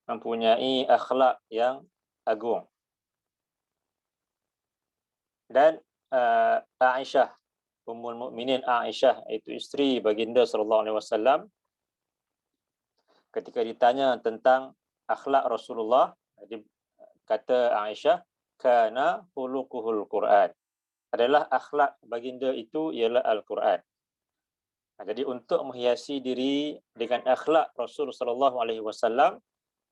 mempunyai akhlak yang agung. Dan Aisyah, Ummul Mukminin Aisyah, iaitu isteri baginda sallallahu alaihi wasallam, ketika ditanya tentang akhlak Rasulullah, kata Aisyah, kana khuluquhul Quran. Adalah akhlak baginda itu ialah Al-Quran. Jadi untuk menghiasi diri dengan akhlak Rasul sallallahu alaihi wasallam,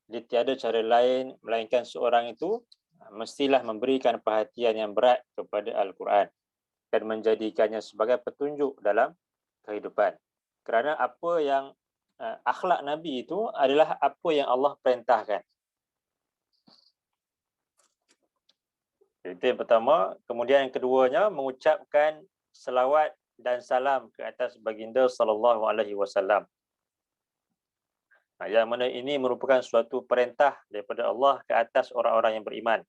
dia tiada cara lain melainkan seorang itu mestilah memberikan perhatian yang berat kepada Al-Quran dan menjadikannya sebagai petunjuk dalam kehidupan. Kerana apa yang akhlak Nabi itu adalah apa yang Allah perintahkan. Itu yang pertama. Kemudian yang keduanya, mengucapkan selawat dan salam ke atas baginda sallallahu alaihi wasallam. Yang mana ini merupakan suatu perintah daripada Allah ke atas orang-orang yang beriman.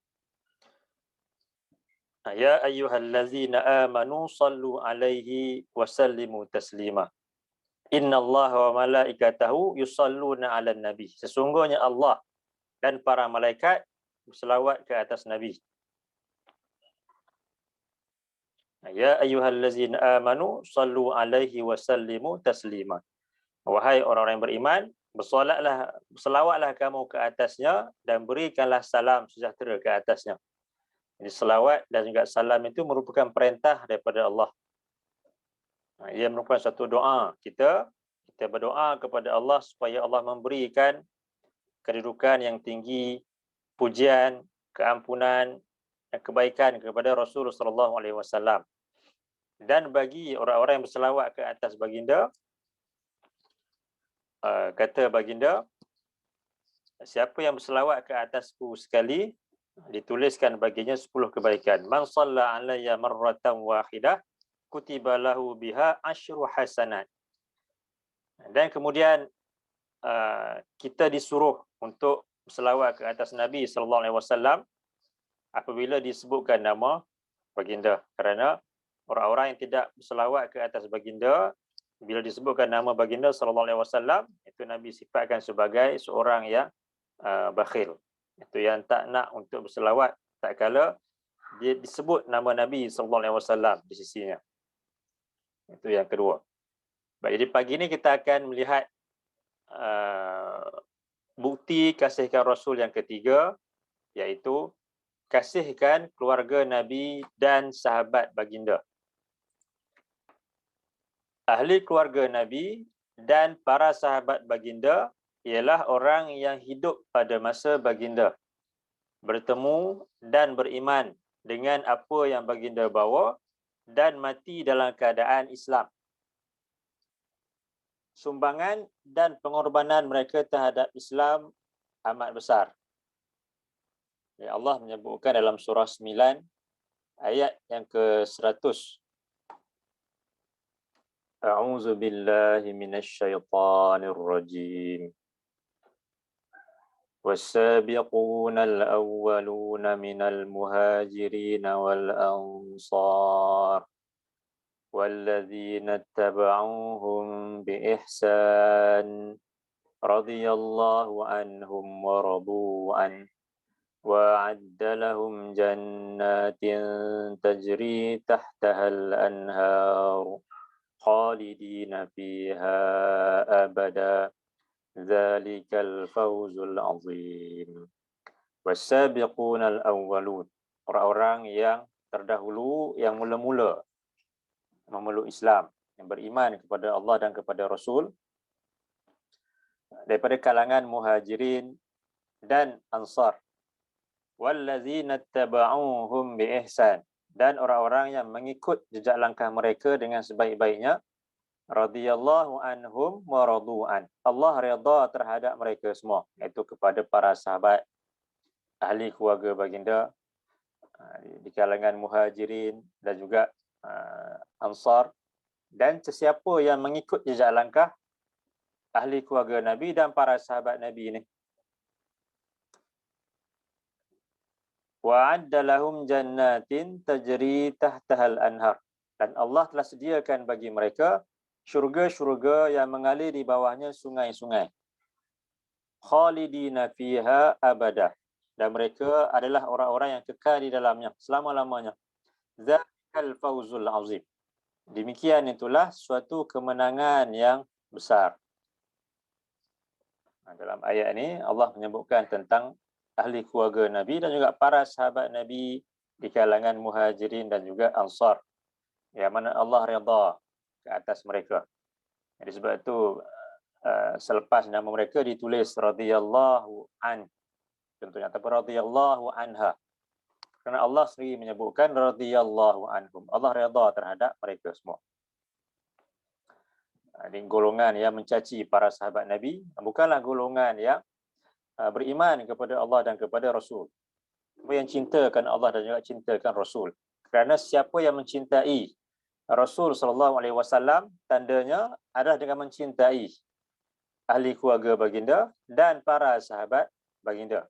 Ya ayyuhallazina amanu sallu alaihi wa sallimu taslima. Innallaha wa malaikatahu yusalluna 'alan nabi. Sesungguhnya Allah dan para malaikat berselawat ke atas Nabi. Ya ayyuhallazina amanu sallu alaihi wa sallimu taslima. Wahai orang-orang yang beriman, berselawatlah kamu ke atasnya dan berikanlah salam sejahtera ke atasnya. Jadi selawat dan juga salam itu merupakan perintah daripada Allah. Ia merupakan satu doa kita berdoa kepada Allah supaya Allah memberikan kedudukan yang tinggi, pujian, keampunan dan kebaikan kepada Rasulullah sallallahu alaihi wasallam. Dan bagi orang-orang yang berselawat ke atas baginda, kata baginda, siapa yang berselawat ke atasku sekali, dituliskan baginya 10 kebaikan. Man shalla alayya marratan wahidah kutiba lahu biha asyru hasanat. Dan kemudian kita disuruh untuk berselawat ke atas Nabi sallallahu alaihi wasallam apabila disebutkan nama baginda. Kerana orang-orang yang tidak berselawat ke atas baginda, bila disebutkan nama baginda sallallahu alaihi wasallam, itu Nabi sifatkan sebagai seorang yang bakhil. Itu yang tak nak untuk berselawat tak kala dia disebut nama Nabi sallallahu alaihi wasallam di sisinya. Itu yang kedua. Baik, jadi pagi ini kita akan melihat bukti kasihkan Rasul yang ketiga, iaitu kasihkan keluarga Nabi dan sahabat baginda. Ahli keluarga Nabi dan para sahabat baginda ialah orang yang hidup pada masa baginda, bertemu dan beriman dengan apa yang baginda bawa dan mati dalam keadaan Islam. Sumbangan dan pengorbanan mereka terhadap Islam amat besar. Allah menyebutkan dalam surah 9 ayat yang ke-100. A'udzu billahi minasyaitonir rajim. والسابقون الأولون من المهاجرين والأنصار والذين اتبعوهم بإحسان رضي الله عنهم ورضوا عنه وأعد لهم جنات تجري تحتها الأنهار خالدين فيها أبدا ذلك الفوز العظيم. والسابقون الأولون, orang-orang yang terdahulu, yang mula-mula memeluk Islam, yang beriman kepada Allah dan kepada Rasul, daripada kalangan muhajirin dan ansar. Wallazina taba'uhum biihsan, dan orang-orang yang mengikut jejak langkah mereka dengan sebaik-baiknya. Radhiyallahu anhum wa radu'an, Allah redha terhadap mereka semua, iaitu kepada para sahabat, ahli keluarga baginda di kalangan muhajirin dan juga ansar, dan sesiapa yang mengikut jejak langkah ahli keluarga Nabi dan para sahabat Nabi ini. Wa'adda lahum jannatin tajri tahtahal anhar, dan Allah telah sediakan bagi mereka syurga-syurga yang mengalir di bawahnya sungai-sungai. khalidina fiha abadah, dan mereka adalah orang-orang yang kekal di dalamnya selama-lamanya. Zalikal fawzul azim. Demikian itulah suatu kemenangan yang besar. Dalam ayat ini Allah menyebutkan tentang ahli keluarga Nabi dan juga para sahabat Nabi di kalangan Muhajirin dan juga Ansar, yang mana Allah redha ke atas mereka. Jadi sebab itu selepas nama mereka ditulis radhiyallahu an, contohnya, atau radhiyallahu anha. Kerana Allah sendiri menyebutkan radhiyallahu anhum. Allah redha terhadap mereka semua. Ini golongan yang mencaci para sahabat Nabi bukanlah golongan yang beriman kepada Allah dan kepada Rasul. Yang cintakan Allah dan juga cintakan Rasul. Kerana siapa yang mencintai Rasul SAW, tandanya adalah dengan mencintai ahli keluarga baginda dan para sahabat baginda.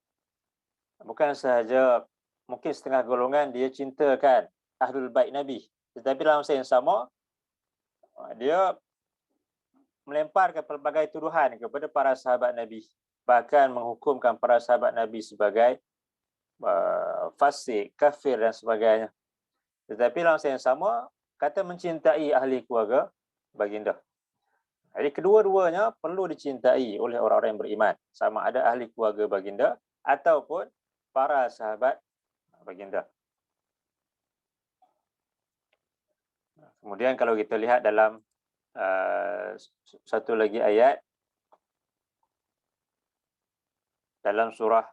Bukan sahaja mungkin setengah golongan dia cintakan ahlul bait Nabi, tetapi dalam masa yang sama dia melemparkan pelbagai tuduhan kepada para sahabat Nabi, bahkan menghukumkan para sahabat Nabi sebagai fasik, kafir dan sebagainya. Tetapi dalam masa yang sama kata mencintai ahli keluarga baginda. Jadi kedua-duanya perlu dicintai oleh orang-orang yang beriman, sama ada ahli keluarga baginda ataupun para sahabat baginda. Kemudian kalau kita lihat dalam satu lagi ayat dalam surah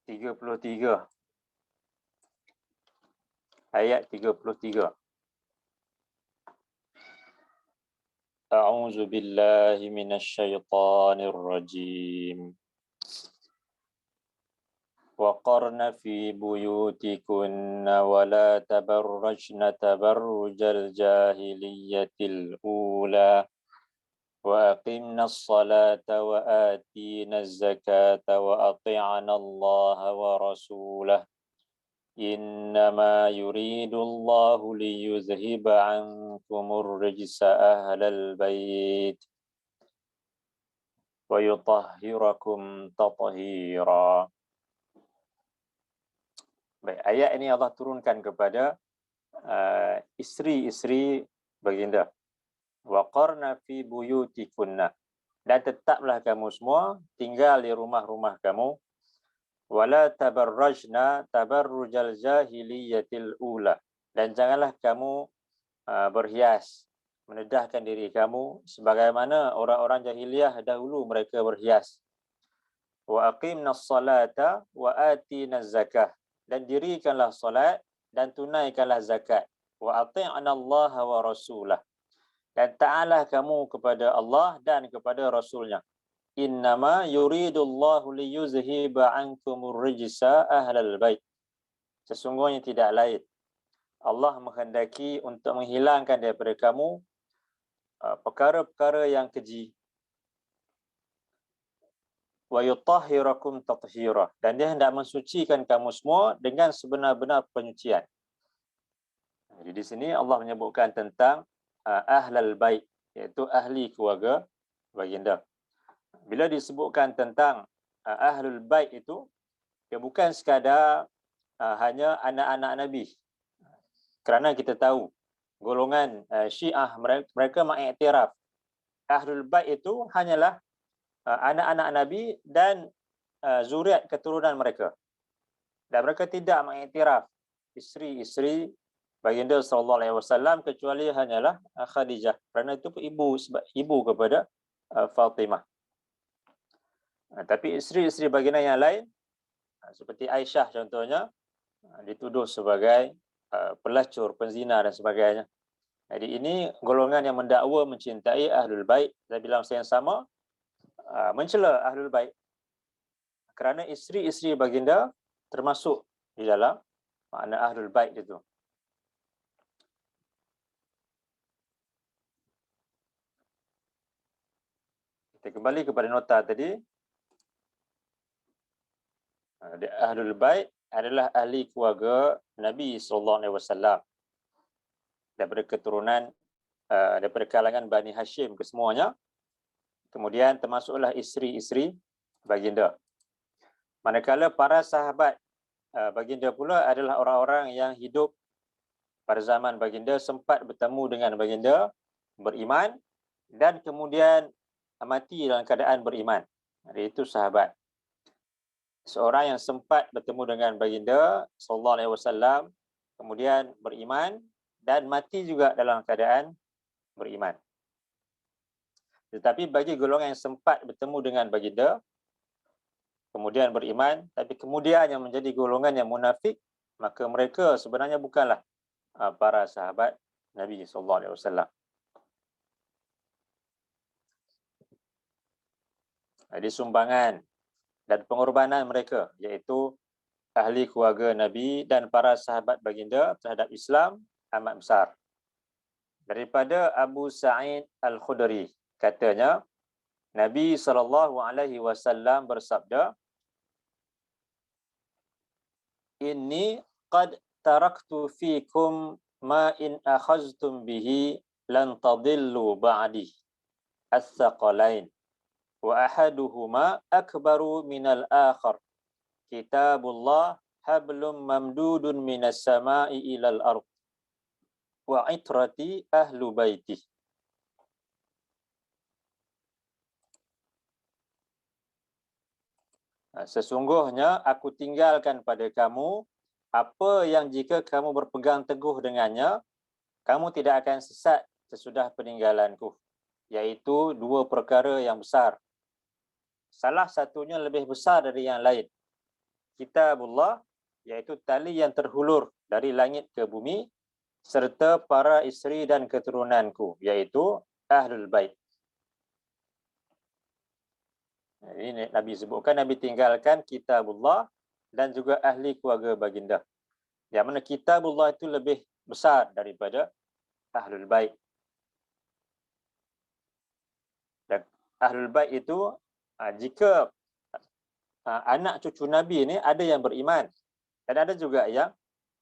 33, ayat 33. A'udzu billahi minasyaitonir rajim. وقرن في بيوتكن ولا تبرجن تبرج الجاهلية الأولى وأقمنا الصلاة وآتينا الزكاة وأطعنا الله ورسوله إنما يريد الله ليذهب عنكم الرجس أهل البيت ويطهركم تطهيرا. Baik, ayat ini Allah turunkan kepada isteri-isteri baginda. Waqarna fi buyutikunna, dan tetaplah kamu semua tinggal di rumah-rumah kamu. Wala tabarrajna tabarrujal jahiliyatil ula, dan janganlah kamu berhias, menedahkan diri kamu sebagaimana orang-orang jahiliyah dahulu mereka berhias. Wa aqimnas salata wa atinaz zakah, dan dirikanlah solat dan tunaikanlah zakat. Wa ati'na Allah wa rasulah, dan ta'alah kamu kepada Allah dan kepada Rasulnya. Innama yuridullahu liyuzhiba ankumur rijsa ahlal bait. Sesungguhnya tidak lain, Allah menghendaki untuk menghilangkan daripada kamu perkara-perkara yang keji. Wa yutahhirakum tathira, dan dia hendak mensucikan kamu semua dengan sebenar-benar penyucian. Jadi di sini Allah menyebutkan tentang ahlal bait, iaitu ahli keluarga baginda. Bila disebutkan tentang ahlul bait itu, dia bukan sekadar hanya anak-anak Nabi. Kerana kita tahu golongan Syiah mereka mengiktiraf ahlul bait itu hanyalah anak-anak Nabi dan zuriat keturunan mereka. Dan mereka tidak mengiktiraf isteri-isteri baginda sallallahu alaihi wasallam kecuali hanyalah Khadijah. Kerana itu ibu kepada Fatimah. Tapi isteri-isteri baginda yang lain seperti Aisyah contohnya dituduh sebagai pelacur, penzina dan sebagainya. Jadi ini golongan yang mendakwa mencintai ahlul bait dan dalam masa yang sama mencela ahlul bait, kerana isteri-isteri baginda termasuk di dalam makna ahlul bait itu. Kita kembali kepada nota tadi. Ahlul bait adalah ahli keluarga Nabi SAW daripada keturunan daripada kalangan Bani Hashim kesemuanya. Kemudian termasuklah isteri-isteri baginda. Manakala para sahabat baginda pula adalah orang-orang yang hidup pada zaman baginda, sempat bertemu dengan baginda, beriman dan kemudian mati dalam keadaan beriman. Itu sahabat. Seorang yang sempat bertemu dengan baginda sallallahu alaihi wasallam, kemudian beriman dan mati juga dalam keadaan beriman. Tetapi bagi golongan yang sempat bertemu dengan baginda, kemudian beriman, tapi kemudian yang menjadi golongan yang munafik, maka mereka sebenarnya bukanlah para sahabat Nabi sallallahu alaihi wasallam. Jadi sumbangan dan pengorbanan mereka, iaitu ahli keluarga Nabi dan para sahabat baginda terhadap Islam amat besar. Daripada Abu Sa'id Al-Khudri, katanya Nabi sallallahu alaihi wasallam bersabda, "Inni qad taraktu fikum ma in akhaztum bihi lan tadillu ba'di as-saqalain wa ahaduhuma akbaru minal akhar kitabullah hablum mamdudun minas sama'i ilal ardh wa itrati ahlu baiti." Sesungguhnya aku tinggalkan pada kamu apa yang jika kamu berpegang teguh dengannya, kamu tidak akan sesat sesudah peninggalanku, iaitu dua perkara yang besar. Salah satunya lebih besar dari yang lain. Kitabullah, iaitu tali yang terhulur dari langit ke bumi, serta para isteri dan keturunanku, iaitu Ahlul Bait. Ini Nabi sebutkan, Nabi tinggalkan kitabullah dan juga ahli keluarga baginda. Yang mana kitabullah itu lebih besar daripada Ahlul Bait. Dan Ahlul Bait itu jika anak cucu Nabi ini ada yang beriman dan ada juga yang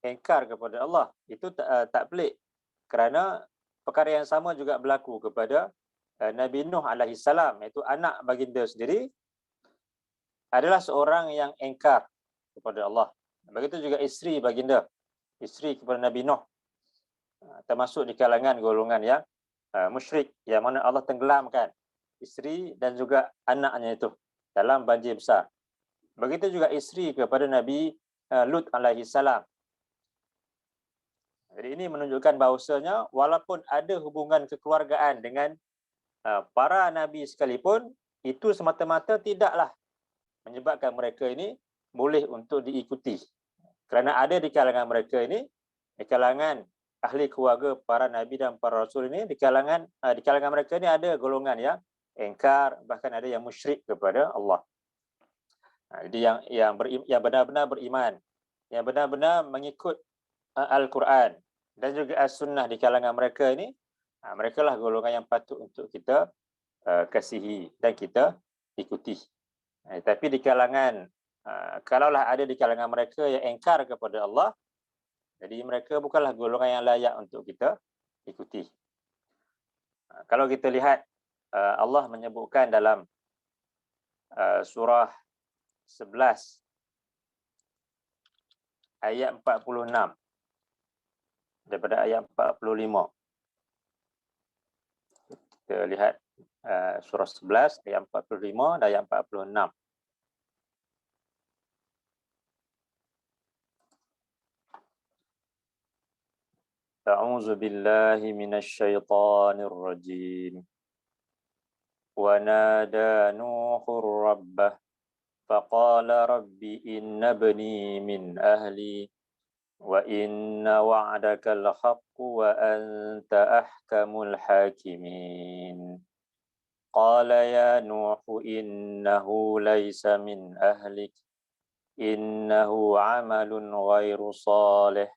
ingkar kepada Allah. Itu tak pelik, kerana perkara yang sama juga berlaku kepada Nabi Nuh alaihi salam, iaitu anak baginda sendiri adalah seorang yang ingkar kepada Allah. Begitu juga isteri baginda, isteri kepada Nabi Nuh, termasuk di kalangan golongan yang musyrik, yang mana Allah tenggelamkan isteri dan juga anaknya itu dalam banjir besar. Begitu juga isteri kepada Nabi Lut alaihi salam. Jadi ini menunjukkan bahawasanya walaupun ada hubungan kekeluargaan dengan para nabi sekalipun, itu semata-mata tidaklah menyebabkan mereka ini boleh untuk diikuti. Kerana ada di kalangan mereka ini, di kalangan ahli keluarga para nabi dan para rasul ini, di kalangan mereka ini ada golongan yang ingkar, bahkan ada yang musyrik kepada Allah. Jadi yang benar-benar beriman, yang benar-benar mengikut Al-Quran dan juga As-Sunnah di kalangan mereka ini, mereka lah golongan yang patut untuk kita kasihi dan kita ikuti. Tapi di kalangan, kalaulah ada di kalangan mereka yang ingkar kepada Allah, jadi mereka bukanlah golongan yang layak untuk kita ikuti. Kalau kita lihat, Allah menyebutkan dalam surah 11 ayat 46 daripada ayat 45. Kita lihat surah 11 ayat 45 dan ayat 46. A'udzu billahi minasyaitonir rajim. Wa nada Nuhur rabbah faqala rabbi inna ibni min ahli wa inna wa'dakal haqqu wa anta ahkamul hakimin. Qala ya Nuhu innahu laysa min ahlik innahu amalun ghairu salih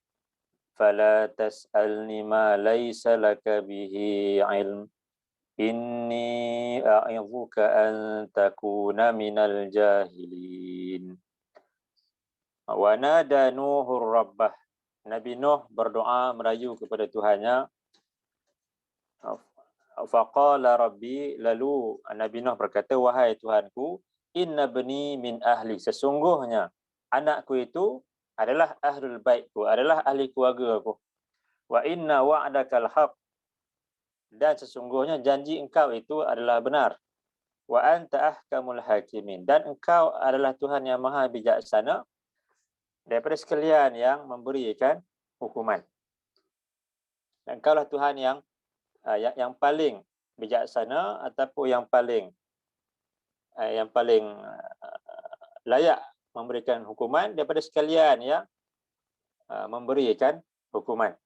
fala tas'alni ma laysa laka bihi ilm inni a'idhuka an takuna minal jahilin. Wa nada Nuhur rabbah. Nabi Nuh berdoa merayu kepada Tuhannya. Faqala rabbi, lalu Nabi Nuh berkata, wahai Tuhanku, inna bani min ahli, sesungguhnya anakku itu adalah ahlul baitku, adalah ahli keluarga aku. Wa inna wa'dakal haq, dan sesungguhnya janji engkau itu adalah benar. Wa anta ahkamul hakimin, dan engkau adalah Tuhan yang maha bijaksana daripada sekalian yang memberikan hukuman. Dan engkau lah Tuhan yang paling bijaksana ataupun yang paling layak memberikan hukuman daripada sekalian yang memberikan hukuman.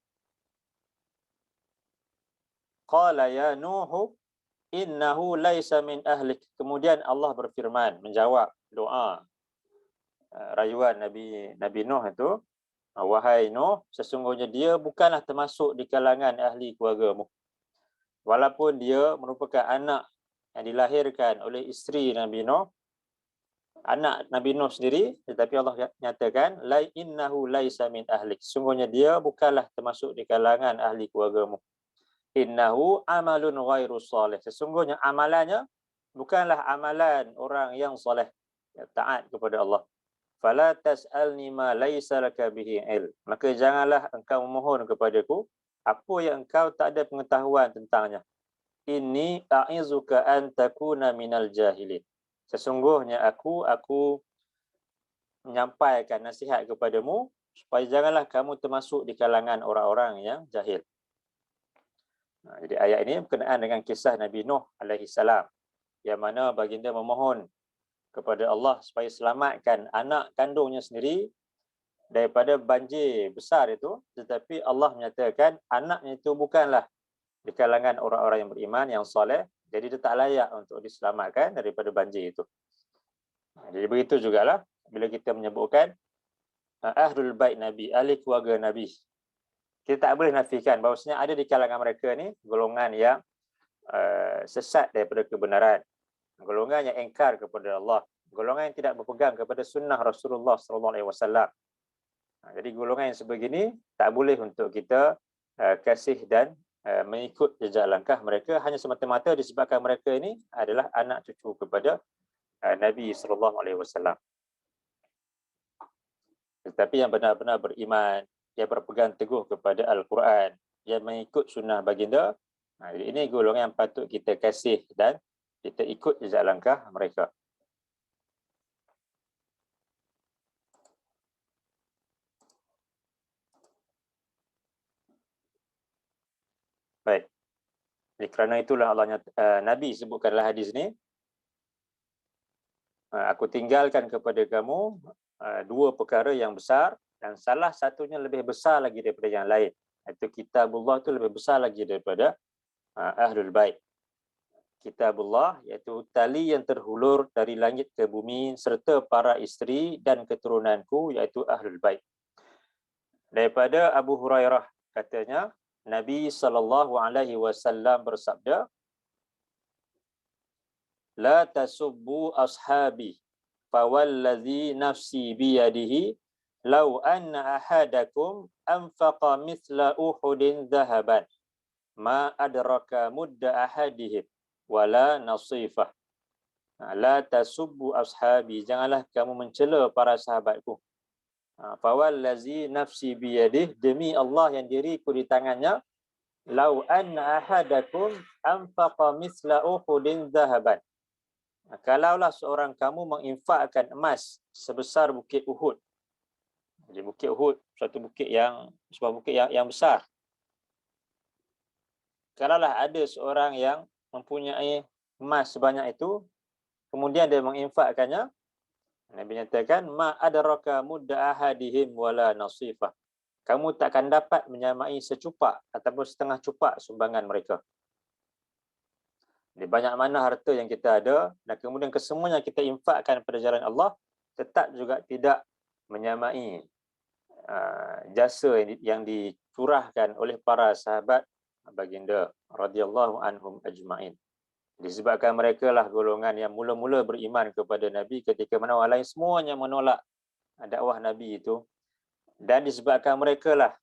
Qala ya Nuh innahu laisa min ahlik. Kemudian Allah berfirman menjawab doa rayuan Nabi Nuh itu, wahai Nuh, sesungguhnya dia bukanlah termasuk di kalangan ahli keluargamu. Walaupun dia merupakan anak yang dilahirkan oleh isteri Nabi Nuh, anak Nabi Nuh sendiri, tetapi Allah nyatakan la innahu laisa min ahlik. Sesungguhnya dia bukanlah termasuk di kalangan ahli keluargamu. Innahu amalun ghairu salih. Sesungguhnya amalannya bukanlah amalan orang yang soleh, yang taat kepada Allah. Fala tas'alni ma laisa laka bihi ilm. Maka janganlah engkau memohon kepadaku apa yang engkau tak ada pengetahuan tentangnya. Inni a'izuka an takuna minal jahilin. Sesungguhnya aku menyampaikan nasihat kepadamu supaya janganlah kamu termasuk di kalangan orang-orang yang jahil. Jadi ayat ini berkenaan dengan kisah Nabi Nuh alaihi salam, yang mana baginda memohon kepada Allah supaya selamatkan anak kandungnya sendiri daripada banjir besar itu, tetapi Allah menyatakan anaknya itu bukanlah di kalangan orang-orang yang beriman, yang soleh, jadi dia tak layak untuk diselamatkan daripada banjir itu. Jadi begitu jugalah bila kita menyebutkan ahlul bait Nabi, ahli keluarga Nabi, kita tak boleh nafikan bahawasanya ada di kalangan mereka ni golongan yang sesat daripada kebenaran, golongan yang engkar kepada Allah, golongan yang tidak berpegang kepada sunnah Rasulullah SAW. Jadi golongan yang sebegini tak boleh untuk kita kasih dan mengikut jejak langkah mereka hanya semata-mata disebabkan mereka ini adalah anak cucu kepada Nabi SAW. Tetapi yang benar-benar beriman, dia berpegang teguh kepada Al-Quran, dia mengikut sunnah baginda, ini golongan yang patut kita kasih dan kita ikut jejak langkah mereka. Baik. Jadi kerana itulah Nabi sebutkanlah hadis ni, aku tinggalkan kepada kamu dua perkara yang besar, dan salah satunya lebih besar lagi daripada yang lain. Itu kitabullah, itu lebih besar lagi daripada ahlul bait. Kitabullah iaitu tali yang terhulur dari langit ke bumi serta para isteri dan keturunanku iaitu ahlul bait. Daripada Abu Hurairah katanya, Nabi SAW bersabda, la tasubbu ashabi fawallazi nafsi biyadihi law anna ahadakum anfaqa mithla uhudin dhahaban ma adraka mudda ahadihim wala nasifah. La tasubbu ashabi, janganlah kamu mencela para sahabatku. Fawallazi nafsi biyadihi, demi Allah yang diriku di tangannya, law anna ahadakum anfaqa mithla uhudin dhahaban, kalaulah seorang kamu menginfakkan emas sebesar bukit Uhud. Jadi bukit Uhud sebuah bukit yang besar. Kalaulah ada seorang yang mempunyai emas sebanyak itu, kemudian dia menginfakkannya, Nabi nyatakan, ma adraka mudda ahadihim wala nasifah. Kamu takkan dapat menyamai secupak ataupun setengah cupak sumbangan mereka. Jadi banyak mana harta yang kita ada dan kemudian kesemuanya kita infakkan pada jalan Allah, tetap juga tidak menyamai jasa yang dicurahkan oleh para sahabat baginda radhiyallahu anhum ajma'in. Disebabkan mereka lah golongan yang mula-mula beriman kepada Nabi ketika mana orang lain semuanya menolak dakwah Nabi itu, dan disebabkan mereka lah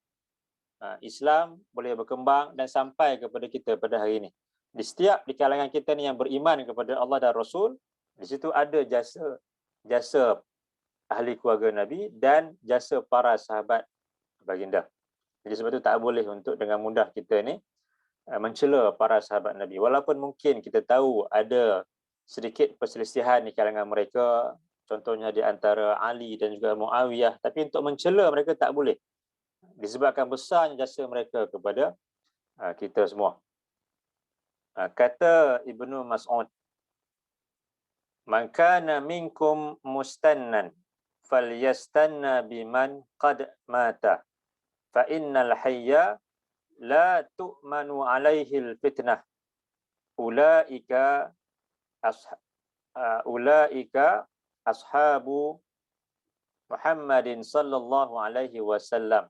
Islam boleh berkembang dan sampai kepada kita pada hari ini. Di kalangan kita ni yang beriman kepada Allah dan Rasul, Di situ ada jasa ahli keluarga Nabi dan jasa para sahabat baginda. Jadi sebab itu tak boleh untuk dengan mudah kita ni mencela para sahabat Nabi. Walaupun mungkin kita tahu ada sedikit perselisihan di kalangan mereka, contohnya di antara Ali dan juga Muawiyah, tapi untuk mencela mereka tak boleh. Disebabkan besarnya jasa mereka kepada kita semua. Kata Ibnu Mas'ud, "Man kana minkum mustannan falyastanna biman qad mata fa innal hayya la tu'manu alaihi al-fitnah ulaika ashabu Muhammadin sallallahu alaihi wasallam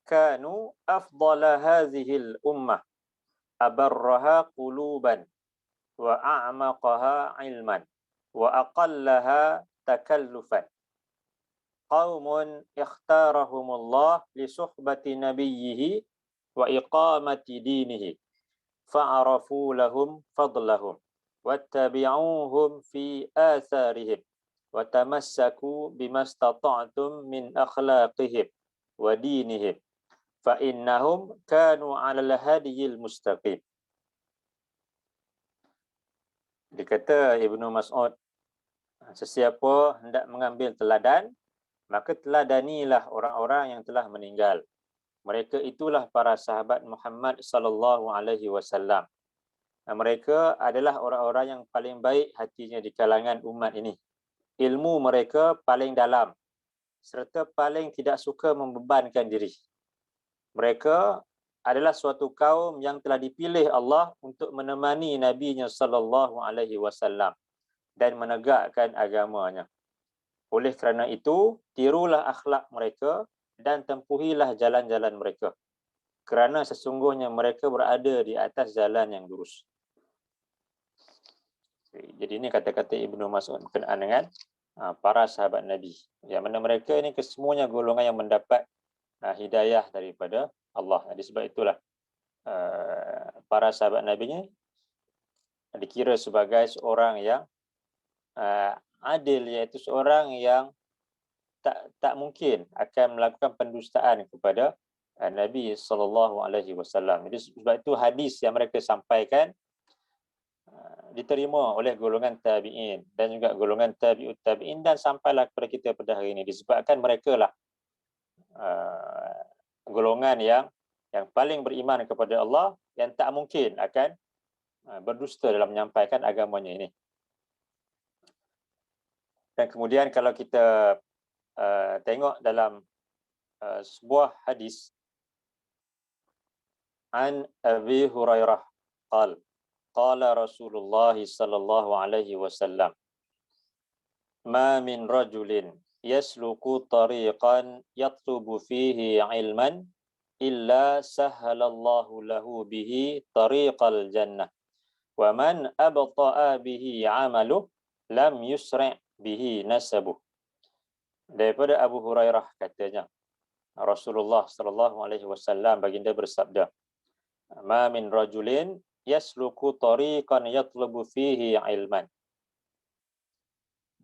kanu afdala hadhihi al-ummah abarraha quluban wa a'maqaha ilman wa aqallaha takallufan qaumun ikhtarahumullah li suhbati nabiyhi wa iqamati dinihi fa'arafu lahum fadlahum wattabi'uhum fi atharihim wa tamassaku bimastata'tum min akhlaqihim wa dinihim fa innahum kanu 'alal hadiyil mustaqim." Dikata Ibnu Mas'ud, sesiapa hendak mengambil teladan, maka teladanilah orang-orang yang telah meninggal. Mereka itulah para sahabat Muhammad sallallahu alaihi wasallam. Mereka adalah orang-orang yang paling baik hatinya di kalangan umat ini. Ilmu mereka paling dalam serta paling tidak suka membebankan diri. Mereka adalah suatu kaum yang telah dipilih Allah untuk menemani Nabi-Nya sallallahu alaihi wasallam dan menegakkan agamanya. Oleh kerana itu, tirulah akhlak mereka dan tempuhilah jalan-jalan mereka. Kerana sesungguhnya mereka berada di atas jalan yang lurus. Jadi ini kata-kata Ibnu Mas'ud berkenaan dengan para sahabat Nabi. Yang mana mereka ini kesemuanya golongan yang mendapat hidayah daripada Allah. Jadi sebab itulah para sahabat Nabi-nya dikira sebagai seorang yang adil, iaitu seorang yang tak mungkin akan melakukan pendustaan kepada Nabi sallallahu alaihi wasallam. Jadi sebab itu hadis yang mereka sampaikan diterima oleh golongan tabi'in dan juga golongan tabi'ut tabi'in dan sampailah kepada kita pada hari ini disebabkan mereka lah golongan yang paling beriman kepada Allah, yang tak mungkin akan berdusta dalam menyampaikan agamanya ini. Dan kemudian kalau kita tengok dalam sebuah hadis an Abi Hurairah qala Rasulullah sallallahu alaihi wasallam ma min rajulin yasluku tariqan yatlubu fihi ilman illa sahhalallahu lahu bihi tariqal jannah wa man abta'a bihi 'amaluh lam yusri' bihi nasabuh. Daripada Abu Hurairah katanya, Rasulullah sallallahu alaihi wasallam baginda bersabda, ma min rajulin yasluku tariqan yatlubu fihi ilman.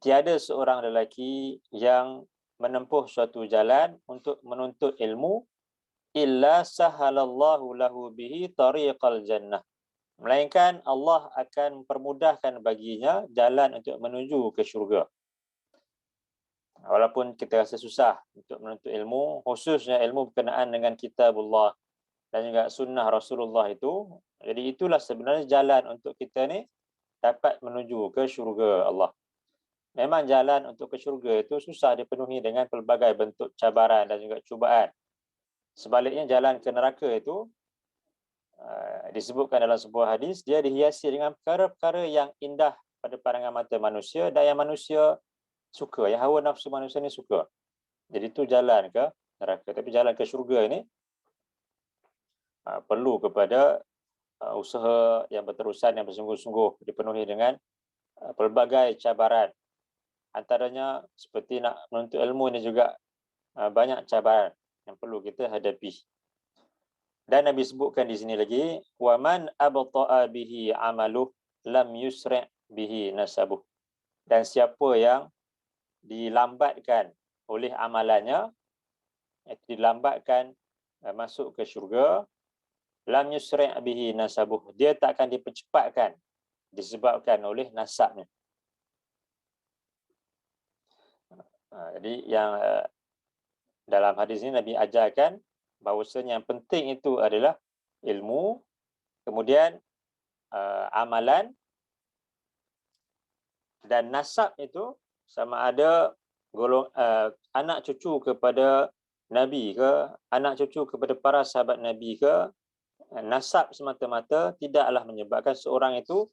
Tiada seorang lelaki yang menempuh suatu jalan untuk menuntut ilmu illa sahalallahu lahu bihi tariqal jannah. Melainkan Allah akan mempermudahkan baginya jalan untuk menuju ke syurga. Walaupun kita rasa susah untuk menuntut ilmu, khususnya ilmu berkenaan dengan kitabullah dan juga sunnah Rasulullah itu, jadi itulah sebenarnya jalan untuk kita ni dapat menuju ke syurga Allah. Memang jalan untuk ke syurga itu susah dipenuhi dengan pelbagai bentuk cabaran dan juga cubaan. Sebaliknya jalan ke neraka itu disebutkan dalam sebuah hadis, dia dihiasi dengan perkara-perkara yang indah pada pandangan mata manusia dan yang manusia suka, yang hawa nafsu manusia ni suka. Jadi itu jalan ke neraka. Tapi jalan ke syurga ini perlu kepada usaha yang berterusan, yang bersungguh-sungguh, dipenuhi dengan pelbagai cabaran. Antaranya seperti nak menuntut ilmu ini juga banyak cabaran yang perlu kita hadapi. Dan Nabi sebutkan di sini lagi, wa man abta'a bihi amaluh lam yusri' bihi nasabuh. dan siapa yang dilambatkan oleh amalannya, itu dilambatkan masuk ke syurga, lam yusri' bihi nasabuh, dia tak akan dipercepatkan disebabkan oleh nasabnya. Jadi yang dalam hadis ini Nabi ajarkan bahawasanya yang penting itu adalah ilmu, kemudian amalan, dan nasab itu sama ada anak cucu kepada Nabi ke, anak cucu kepada para sahabat Nabi ke. Nasab semata-mata tidaklah menyebabkan seorang itu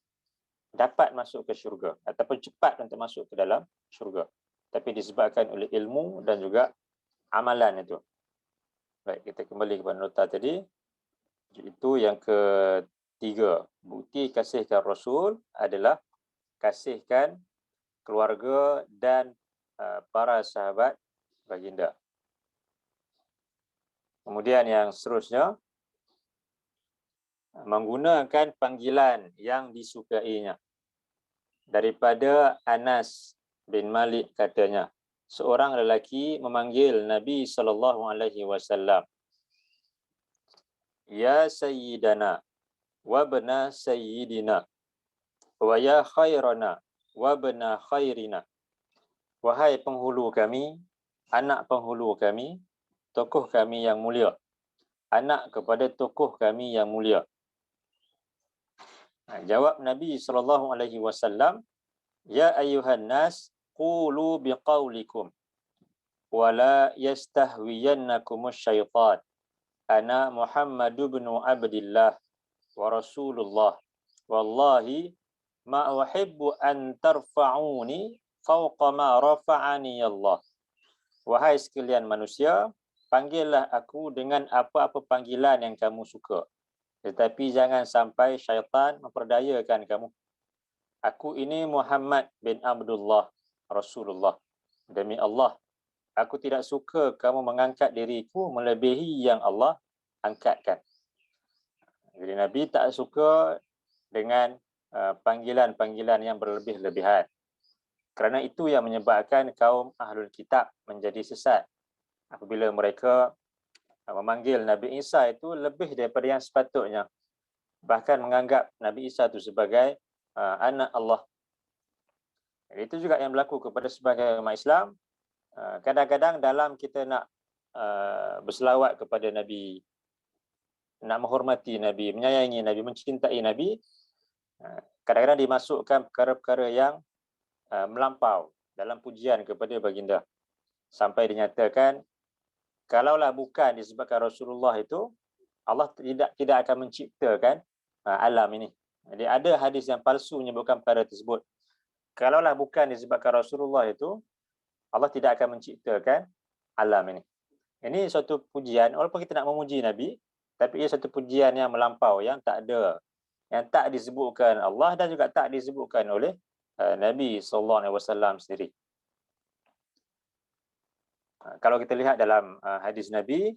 dapat masuk ke syurga ataupun cepat untuk masuk ke dalam syurga, tapi disebabkan oleh ilmu dan juga amalan itu. Baik, kita kembali kepada nota tadi. Itu yang ketiga, bukti kasihkan Rasul adalah kasihkan keluarga dan para sahabat baginda. Kemudian yang seterusnya, menggunakan panggilan yang disukainya. Daripada Anas bin Malik katanya, seorang lelaki memanggil Nabi SAW, ya sayyidana wa bana sayyidina wa ya khairana wa bana khairina. Wahai penghulu kami, anak penghulu kami, tokoh kami yang mulia, anak kepada tokoh kami yang mulia. Jawab Nabi SAW, ya ayyuhan nas, qulu biqaulikum wa la yastahwiyannakumus syaitan. Ana Muhammadu bin Abdillah wa Rasulullah. Wallahi ma uhibbu an tarfa'uni fawqa ma rafa'ani Allah. Wahai sekalian manusia, panggillah aku dengan apa-apa panggilan yang kamu suka, tetapi jangan sampai syaitan memperdayakan kamu. Aku ini Muhammad bin Abdullah, Rasulullah. Demi Allah, aku tidak suka kamu mengangkat diriku melebihi yang Allah angkatkan. Jadi Nabi tak suka dengan panggilan-panggilan yang berlebih-lebihan. Kerana itu yang menyebabkan kaum Ahlul Kitab menjadi sesat. Apabila mereka memanggil Nabi Isa itu lebih daripada yang sepatutnya. Bahkan menganggap Nabi Isa itu sebagai anak Allah. Itu juga yang berlaku kepada sebagai umat Islam. Kadang-kadang dalam kita nak berselawat kepada Nabi, nak menghormati Nabi, menyayangi Nabi, mencintai Nabi, kadang-kadang dimasukkan perkara-perkara yang melampau dalam pujian kepada baginda. Sampai dinyatakan, kalaulah bukan disebabkan Rasulullah itu, Allah tidak akan menciptakan alam ini. Jadi ada hadis yang palsu menyebutkan perkara tersebut. Kalaulah bukan disebabkan Rasulullah itu, Allah tidak akan menciptakan alam ini. Ini suatu pujian, walaupun kita nak memuji Nabi, tapi ia satu pujian yang melampau, yang tak ada, yang tak disebutkan Allah dan juga tak disebutkan oleh Nabi SAW sendiri. Kalau kita lihat dalam hadis Nabi,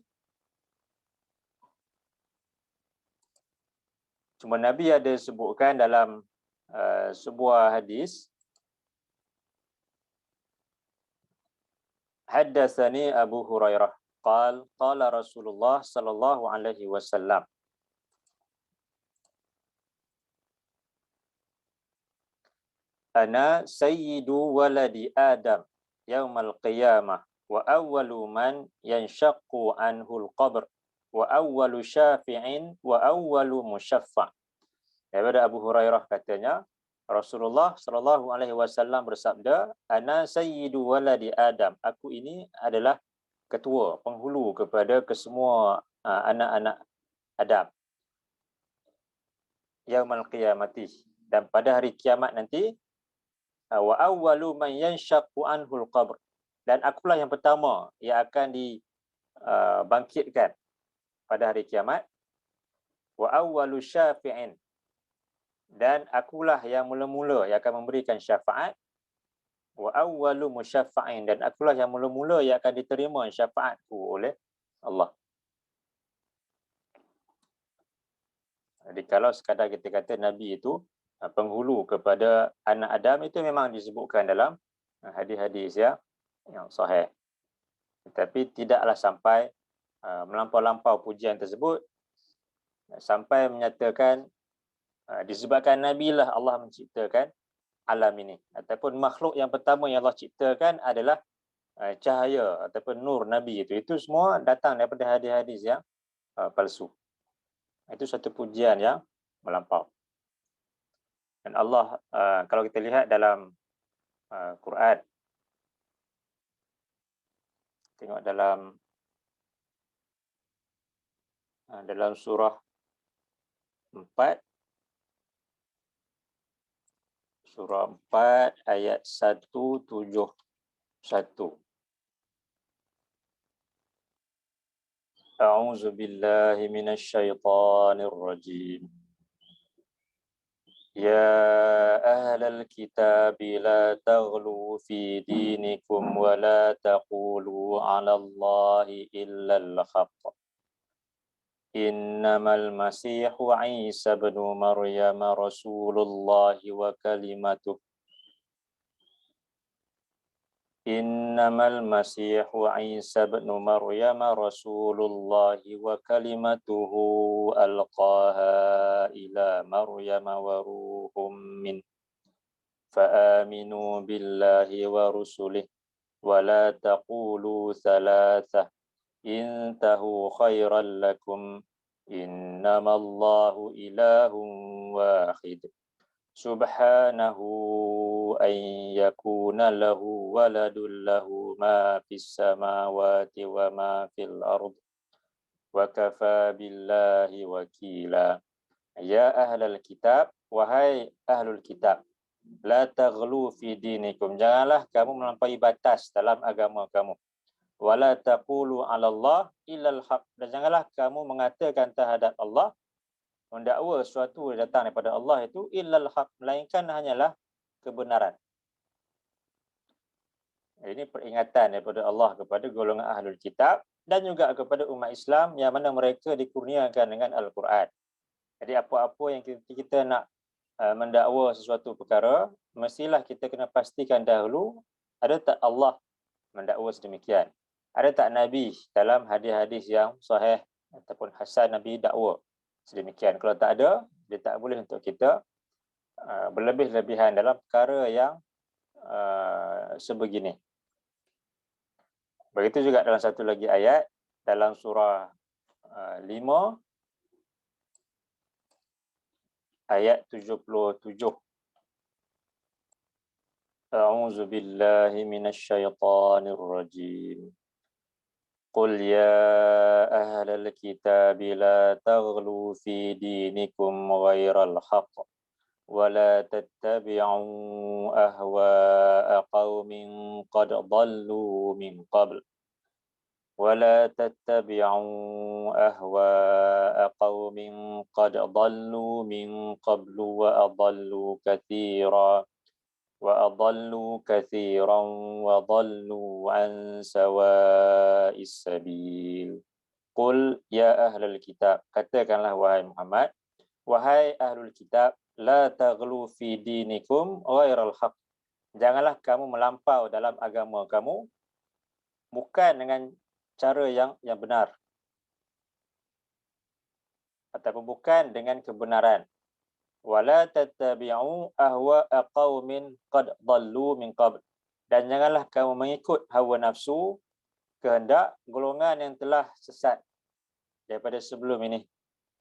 cuma Nabi ada sebutkan dalam sebuah hadis, haddatsani Abu Hurairah qala Rasulullah sallallahu alaihi wasallam, ana sayyidu waladi Adam yaumal qiyamah wa awwalu man yanshaqqu anhul qabr wa awwalu syafi'in wa awwalu musyaffa'. Daripada Abu Hurairah katanya, Rasulullah sallallahu alaihi wasallam bersabda, ana sayyidu waladi Adam, aku ini adalah ketua, penghulu kepada kesemua anak-anak Adam. Yaumal qiyamati, dan pada hari kiamat nanti, wa awwalu man yanshaqqu anhul qabr, dan akulah yang pertama yang akan dibangkitkan pada hari kiamat. Wa awwalu syafi'in, dan akulah yang mula-mula yang akan memberikan syafaat. Wa awwalu musyaffa'in, dan akulah yang mula-mula yang akan diterima syafaatku oleh Allah. Jadi kalau sekadar kita kata Nabi itu penghulu kepada anak Adam itu memang disebutkan dalam hadis-hadis yang sahih. Tetapi tidaklah sampai melampau-lampau pujian tersebut sampai menyatakan disebabkan Nabi lah Allah menciptakan alam ini, ataupun makhluk yang pertama yang Allah ciptakan adalah cahaya ataupun nur Nabi itu semua datang daripada hadis-hadis yang palsu. Itu satu pujian yang melampau. Dan Allah kalau kita lihat dalam Quran, tengok dalam surah 4 ayat 171. A'udzu billahi minasyaitonir rajim. Ya ahlal kitab la taghlu fi dinikum wa la taqulu 'ala Allahi illa al-haqq. Innamal masihu Isa ibn Maryam rasulullah wa kalimatuh. Innamal masihu Isa ibn Maryam rasulullah wa kalimatuhu alqaha ila Maryam wa ruhum min. Fa'aminu billahi wa rusulih wa la taqulu thalathah. Intahu khairan lakum. Innamallahu ilahun wahid. Subhanahu an yakuna lahu waladun lahu ma fis samawati wa ma fil ard. Wa kafa billahi wakila. Ya ahlal kitab, wahai ahlul kitab, la taghlu fi dinikum, janganlah kamu melampaui batas dalam agama kamu. Wala taqulu 'ala Allah illal haq, dan janganlah kamu mengatakan terhadap Allah, mendakwa sesuatu yang datang daripada Allah itu illal haq, melainkan hanyalah kebenaran. Ini peringatan daripada Allah kepada golongan ahlul kitab dan juga kepada umat Islam yang mana mereka dikurniakan dengan Al-Quran. Jadi apa-apa yang kita nak mendakwa sesuatu perkara, mestilah kita kena pastikan dahulu ada tak Allah mendakwa sedemikian. Ada tak Nabi dalam hadis-hadis yang sahih ataupun hasan Nabi dakwa sedemikian. Kalau tak ada, dia tak boleh untuk kita berlebih-lebihan dalam perkara yang sebegini. Begitu juga dalam satu lagi ayat dalam surah 5 ayat 77. A'udzu billahi minasyaitonir rajim. Qul ya ahlal kitab la taghlu fi dinikum ghairal haqq wa la tattabi'u ahwa'a qaumin qad dhallu min qabl ولا تتبعوا أهواء قوم قد ضلوا من قبل وأضلوا كثيرا وضلوا عن سواء السبيل. قل يا أهل الكتاب, katakanlah wahai Muhammad, wahai ahlul kitab, la taghlu fi dinikum ghairal haq, janganlah kamu melampau dalam agama kamu bukan dengan cara yang benar ataupun bukan dengan kebenaran. Wala tattabi'u ahwa'a qaumin qad dhallu min qabl, dan janganlah kamu mengikut hawa nafsu kehendak golongan yang telah sesat daripada sebelum ini.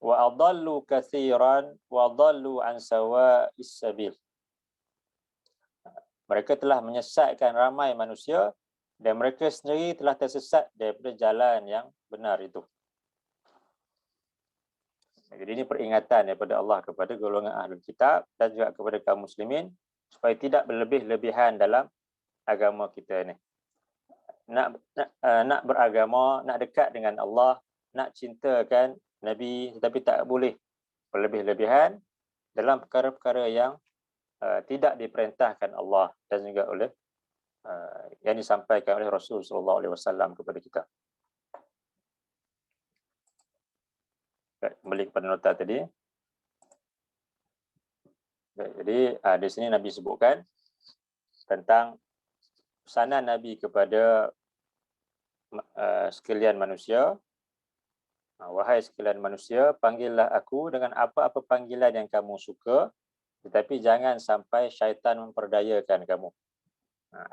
Wa adallu katsiran wa dhallu an sawa'is sabil, mereka telah menyesatkan ramai manusia dan mereka sendiri telah tersesat daripada jalan yang benar itu. Jadi ini peringatan daripada Allah kepada golongan ahlul kitab dan juga kepada kaum muslimin supaya tidak berlebih-lebihan dalam agama kita ni. Nak beragama, nak dekat dengan Allah, nak cintakan Nabi, tetapi tak boleh berlebih-lebihan dalam perkara-perkara yang tidak diperintahkan Allah dan juga oleh yang disampaikan oleh Rasul sallallahu alaihi wasallam kepada kita. Kembali kepada nota tadi. Jadi di sini Nabi sebutkan tentang pesanan Nabi kepada sekalian manusia. Wahai sekalian manusia, panggillah aku dengan apa-apa panggilan yang kamu suka, tetapi jangan sampai syaitan memperdayakan kamu.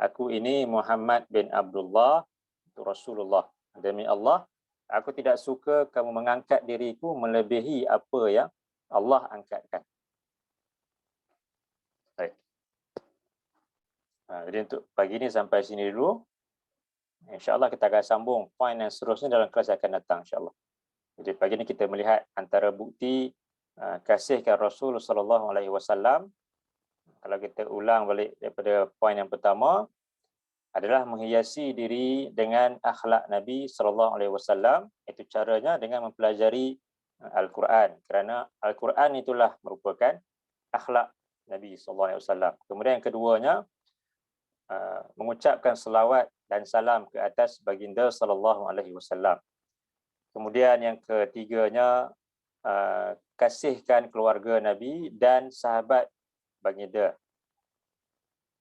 Aku ini Muhammad bin Abdullah, itu Rasulullah. Demi Allah, aku tidak suka kamu mengangkat diriku melebihi apa yang Allah angkatkan. Baik. Jadi untuk pagi ini sampai sini dulu. InsyaAllah kita akan sambung poin yang seterusnya dalam kelas yang akan datang, insyaAllah. Jadi pagi ini kita melihat antara bukti kasihkan Rasul sallallahu alaihi wasallam. Kalau kita ulang balik daripada poin yang pertama adalah menghiasi diri dengan akhlak Nabi sallallahu alaihi wasallam. Itu caranya dengan mempelajari Al-Quran, kerana Al-Quran itulah merupakan akhlak Nabi sallallahu alaihi wasallam. Kemudian yang keduanya mengucapkan selawat dan salam ke atas baginda sallallahu alaihi wasallam. Kemudian yang ketiganya, kasihkan keluarga Nabi dan sahabat baginda.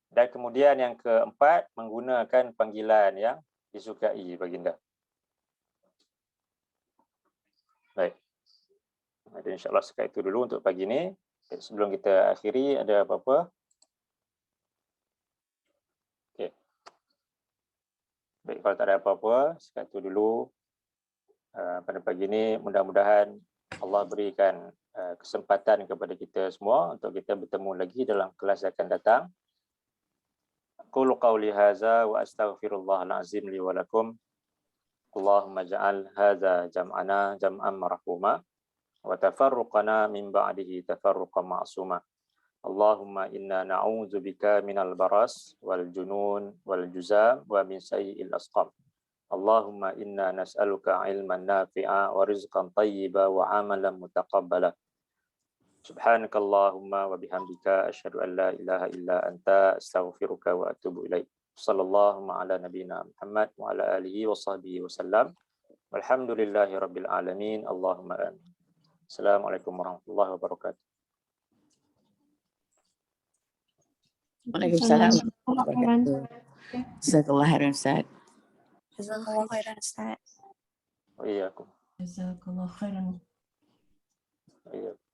Dan kemudian yang keempat, menggunakan panggilan yang disukai baginda. Baik. Jadi insyaAllah sekali itu dulu untuk pagi ini. Sebelum kita akhiri, ada apa-apa? Okay. Baik, kalau tak ada apa-apa, sekali itu dulu. Pada pagi ini mudah-mudahan Allah berikan kesempatan kepada kita semua untuk kita bertemu lagi dalam kelas yang akan datang. Qulu qawli hadza wa astaghfirullahal azim li wa lakum. Allahumma ja'al hadza jam'ana jam'an marhuma wa tafarruqana min ba'dihi tafarruqan ma'suma. Allahumma inna na'udzubika minal baras wal junun wal juzam wa min sayyi'il asqam. Allahumma inna nas'aluka ilman nafi'a wa rizqan tayyiba wa amalan mutaqabbala. Subhanakallahumma wa bihamdika asyhadu an la ilaha illa anta astaghfiruka wa atubu ilaik. Sallallahu ala nabiyyina Muhammad wa ala alihi wa sahbihi wasallam. Walhamdulillahi rabbil alamin. Allahumma amin. Assalamualaikum warahmatullahi wabarakatuh. Waalaikumsalam warahmatullahi wabarakatuh. Jazakallah khairan Ustaz. Jazakallah khairan Ustaz. Wa iyyakum. Jazakallah khairan. Wa iyyakum.